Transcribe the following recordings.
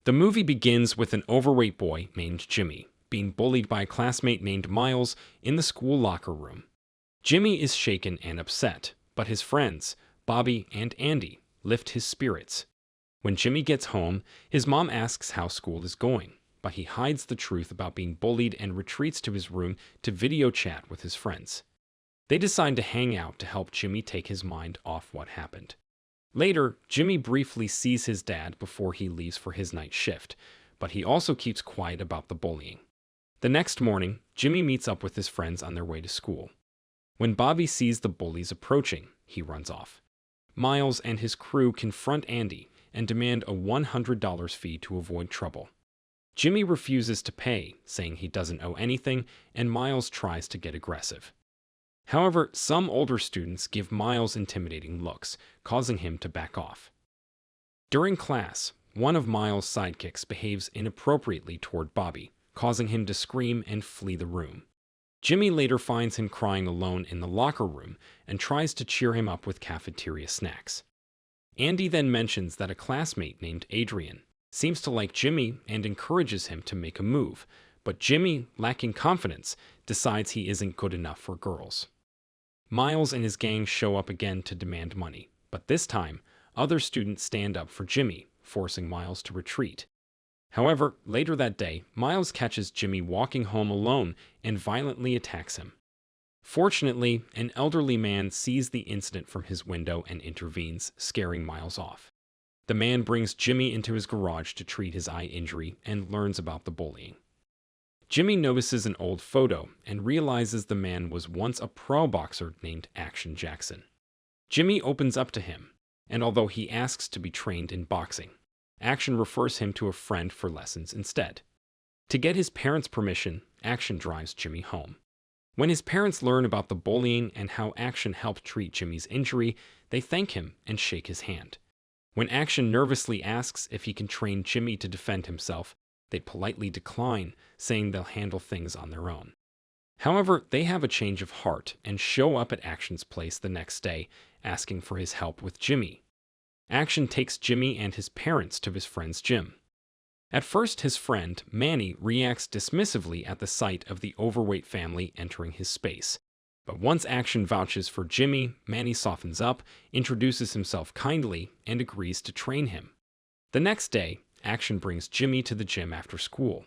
The movie begins with an overweight boy named Jimmy being bullied by a classmate named Miles in the school locker room. Jimmy is shaken and upset, but his friends, Bobby and Andy, lift his spirits. When Jimmy gets home, his mom asks how school is going, but he hides the truth about being bullied and retreats to his room to video chat with his friends. They decide to hang out to help Jimmy take his mind off what happened. Later, Jimmy briefly sees his dad before he leaves for his night shift, but he also keeps quiet about the bullying. The next morning, Jimmy meets up with his friends on their way to school. When Bobby sees the bullies approaching, he runs off. Miles and his crew confront Andy and demand a $100 fee to avoid trouble. Jimmy refuses to pay, saying he doesn't owe anything, and Miles tries to get aggressive. However, some older students give Miles intimidating looks, causing him to back off. During class, one of Miles' sidekicks behaves inappropriately toward Bobby, causing him to scream and flee the room. Jimmy later finds him crying alone in the locker room and tries to cheer him up with cafeteria snacks. Andy then mentions that a classmate named Adrian seems to like Jimmy and encourages him to make a move, but Jimmy, lacking confidence, decides he isn't good enough for girls. Miles and his gang show up again to demand money, but this time, other students stand up for Jimmy, forcing Miles to retreat. However, later that day, Miles catches Jimmy walking home alone and violently attacks him. Fortunately, an elderly man sees the incident from his window and intervenes, scaring Miles off. The man brings Jimmy into his garage to treat his eye injury and learns about the bullying. Jimmy notices an old photo and realizes the man was once a pro boxer named Action Jackson. Jimmy opens up to him, and although he asks to be trained in boxing, Action refers him to a friend for lessons instead. To get his parents' permission, Action drives Jimmy home. When his parents learn about the bullying and how Action helped treat Jimmy's injury, they thank him and shake his hand. When Action nervously asks if he can train Jimmy to defend himself, they politely decline, saying they'll handle things on their own. However, they have a change of heart and show up at Action's place the next day, asking for his help with Jimmy. Action takes Jimmy and his parents to his friend's gym. At first, his friend, Manny, reacts dismissively at the sight of the overweight family entering his space. But once Action vouches for Jimmy, Manny softens up, introduces himself kindly, and agrees to train him. The next day, Action brings Jimmy to the gym after school.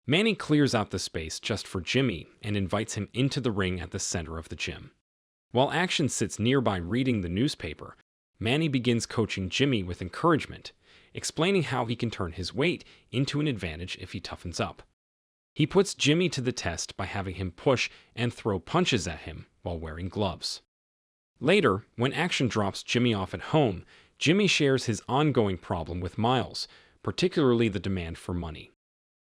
Manny clears out the space just for Jimmy and invites him into the ring at the center of the gym. While Action sits nearby reading the newspaper, Manny begins coaching Jimmy with encouragement, explaining how he can turn his weight into an advantage if he toughens up. He puts Jimmy to the test by having him push and throw punches at him while wearing gloves. Later, when Action drops Jimmy off at home, Jimmy shares his ongoing problem with Miles, particularly the demand for money.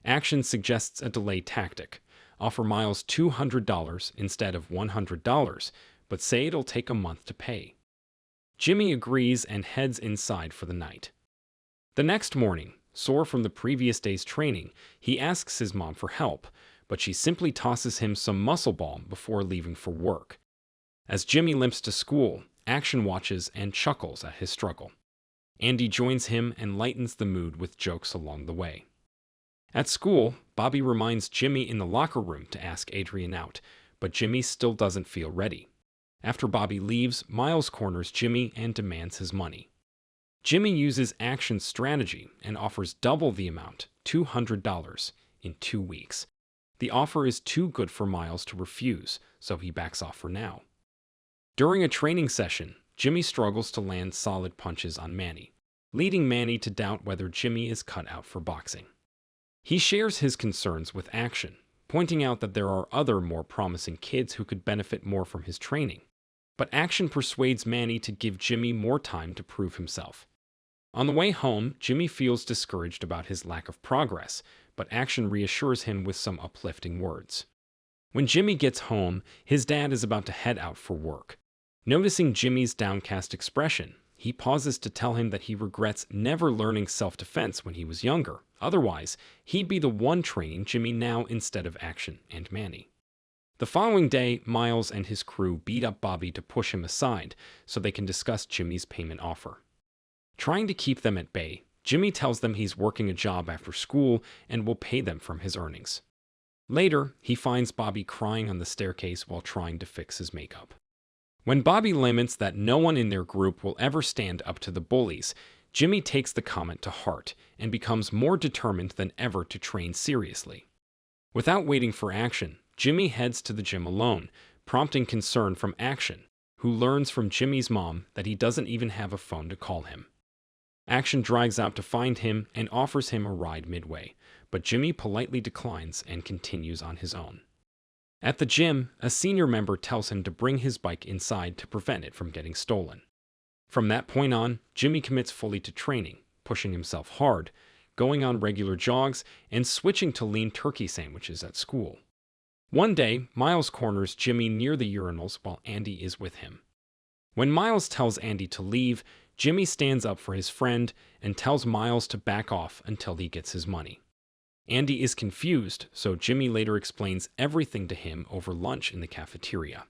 Action suggests a delay tactic, offer Miles $200 instead of $100, but say it'll take a month to pay. Jimmy agrees and heads inside for the night. The next morning, sore from the previous day's training, he asks his mom for help, but she simply tosses him some muscle balm before leaving for work. As Jimmy limps to school, Action watches and chuckles at his struggle. Andy joins him and lightens the mood with jokes along the way. At school, Bobby reminds Jimmy in the locker room to ask Adrian out, but Jimmy still doesn't feel ready. After Bobby leaves, Miles corners Jimmy and demands his money. Jimmy uses Action's strategy and offers double the amount, $200, in 2 weeks. The offer is too good for Miles to refuse, so he backs off for now. During a training session, Jimmy struggles to land solid punches on Manny, leading Manny to doubt whether Jimmy is cut out for boxing. He shares his concerns with Action, pointing out that there are other more promising kids who could benefit more from his training. But Action persuades Manny to give Jimmy more time to prove himself. On the way home, Jimmy feels discouraged about his lack of progress, but Action reassures him with some uplifting words. When Jimmy gets home, his dad is about to head out for work. Noticing Jimmy's downcast expression, he pauses to tell him that he regrets never learning self-defense when he was younger. Otherwise, he'd be the one training Jimmy now instead of Action and Manny. The following day, Miles and his crew beat up Bobby to push him aside so they can discuss Jimmy's payment offer. Trying to keep them at bay, Jimmy tells them he's working a job after school and will pay them from his earnings. Later, he finds Bobby crying on the staircase while trying to fix his makeup. When Bobby laments that no one in their group will ever stand up to the bullies, Jimmy takes the comment to heart and becomes more determined than ever to train seriously. Without waiting for Action, Jimmy heads to the gym alone, prompting concern from Action, who learns from Jimmy's mom that he doesn't even have a phone to call him. Action drives out to find him and offers him a ride midway, but Jimmy politely declines and continues on his own. At the gym, a senior member tells him to bring his bike inside to prevent it from getting stolen. From that point on, Jimmy commits fully to training, pushing himself hard, going on regular jogs, and switching to lean turkey sandwiches at school. One day, Miles corners Jimmy near the urinals while Andy is with him. When Miles tells Andy to leave, Jimmy stands up for his friend and tells Miles to back off until he gets his money. Andy is confused, so Jimmy later explains everything to him over lunch in the cafeteria.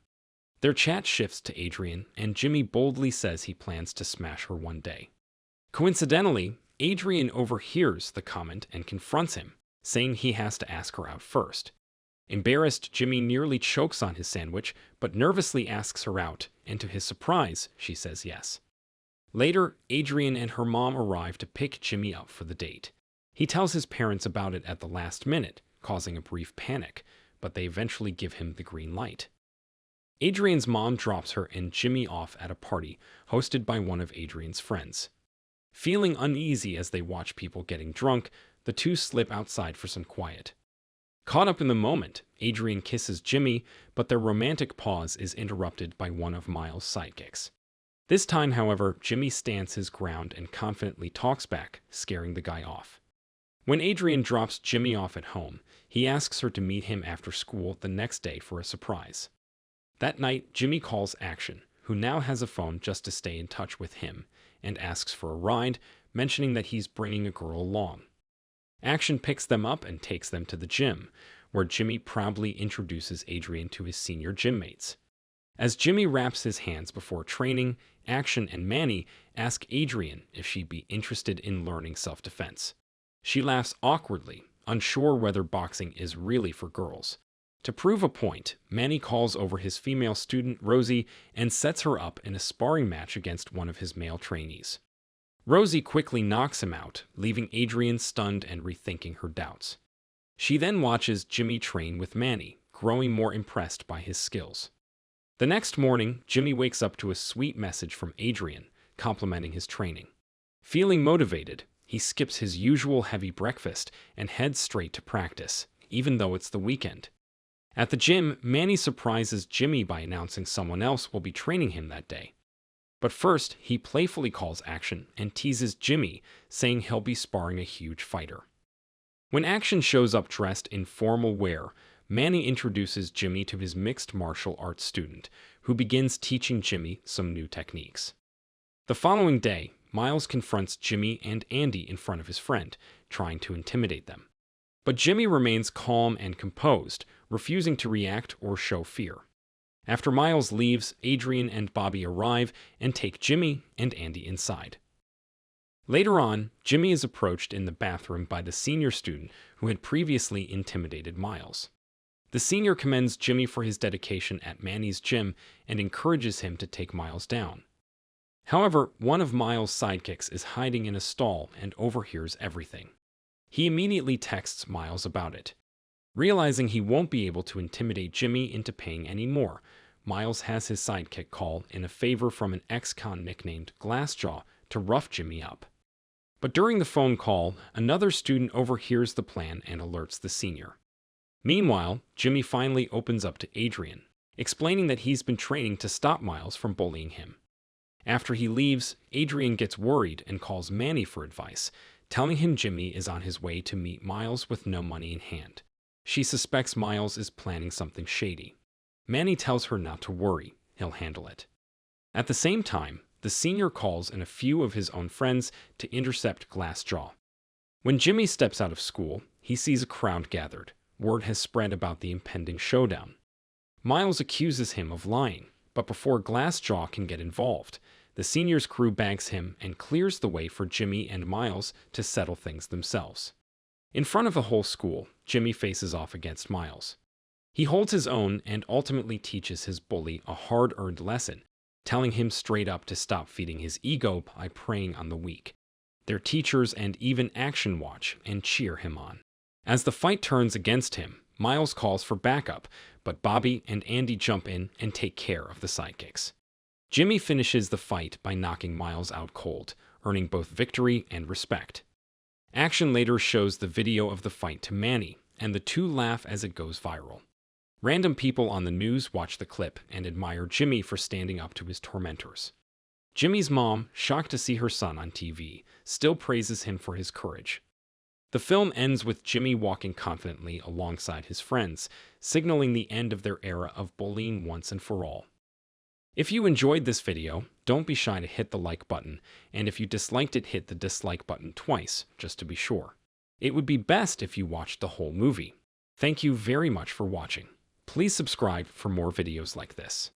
Their chat shifts to Adrian, and Jimmy boldly says he plans to smash her one day. Coincidentally, Adrian overhears the comment and confronts him, saying he has to ask her out first. Embarrassed, Jimmy nearly chokes on his sandwich, but nervously asks her out, and to his surprise, she says yes. Later, Adrian and her mom arrive to pick Jimmy up for the date. He tells his parents about it at the last minute, causing a brief panic, but they eventually give him the green light. Adrian's mom drops her and Jimmy off at a party hosted by one of Adrian's friends. Feeling uneasy as they watch people getting drunk, the two slip outside for some quiet. Caught up in the moment, Adrian kisses Jimmy, but their romantic pause is interrupted by one of Miles' sidekicks. This time, however, Jimmy stands his ground and confidently talks back, scaring the guy off. When Adrian drops Jimmy off at home, he asks her to meet him after school the next day for a surprise. That night, Jimmy calls Action, who now has a phone just to stay in touch with him, and asks for a ride, mentioning that he's bringing a girl along. Action picks them up and takes them to the gym, where Jimmy proudly introduces Adrian to his senior gym mates. As Jimmy wraps his hands before training, Action and Manny ask Adrian if she'd be interested in learning self-defense. She laughs awkwardly, unsure whether boxing is really for girls. To prove a point, Manny calls over his female student, Rosie, and sets her up in a sparring match against one of his male trainees. Rosie quickly knocks him out, leaving Adrian stunned and rethinking her doubts. She then watches Jimmy train with Manny, growing more impressed by his skills. The next morning, Jimmy wakes up to a sweet message from Adrian, complimenting his training. Feeling motivated, he skips his usual heavy breakfast and heads straight to practice, even though it's the weekend. At the gym, Manny surprises Jimmy by announcing someone else will be training him that day. But first, he playfully calls Action and teases Jimmy, saying he'll be sparring a huge fighter. When Action shows up dressed in formal wear, Manny introduces Jimmy to his mixed martial arts student, who begins teaching Jimmy some new techniques. The following day, Miles confronts Jimmy and Andy in front of his friend, trying to intimidate them. But Jimmy remains calm and composed, refusing to react or show fear. After Miles leaves, Adrian and Bobby arrive and take Jimmy and Andy inside. Later on, Jimmy is approached in the bathroom by the senior student who had previously intimidated Miles. The senior commends Jimmy for his dedication at Manny's gym and encourages him to take Miles down. However, one of Miles' sidekicks is hiding in a stall and overhears everything. He immediately texts Miles about it. Realizing he won't be able to intimidate Jimmy into paying any more, Miles has his sidekick call in a favor from an ex-con nicknamed Glassjaw to rough Jimmy up. But during the phone call, another student overhears the plan and alerts the senior. Meanwhile, Jimmy finally opens up to Adrian, explaining that he's been training to stop Miles from bullying him. After he leaves, Adrian gets worried and calls Manny for advice, telling him Jimmy is on his way to meet Miles with no money in hand. She suspects Miles is planning something shady. Manny tells her not to worry, he'll handle it. At the same time, the senior calls in a few of his own friends to intercept Glassjaw. When Jimmy steps out of school, he sees a crowd gathered. Word has spread about the impending showdown. Miles accuses him of lying, but before Glassjaw can get involved, The seniors' crew bags him and clears the way for Jimmy and Miles to settle things themselves. In front of the whole school, Jimmy faces off against Miles. He holds his own and ultimately teaches his bully a hard-earned lesson, telling him straight up to stop feeding his ego by preying on the weak. Their teachers and even action watch and cheer him on. As the fight turns against him, Miles calls for backup, but Bobby and Andy jump in and take care of the sidekicks. Jimmy finishes the fight by knocking Miles out cold, earning both victory and respect. Action later shows the video of the fight to Manny, and the two laugh as it goes viral. Random people on the news watch the clip and admire Jimmy for standing up to his tormentors. Jimmy's mom, shocked to see her son on TV, still praises him for his courage. The film ends with Jimmy walking confidently alongside his friends, signaling the end of their era of bullying once and for all. If you enjoyed this video, don't be shy to hit the like button, and if you disliked it, hit the dislike button twice, just to be sure. It would be best if you watched the whole movie. Thank you very much for watching. Please subscribe for more videos like this.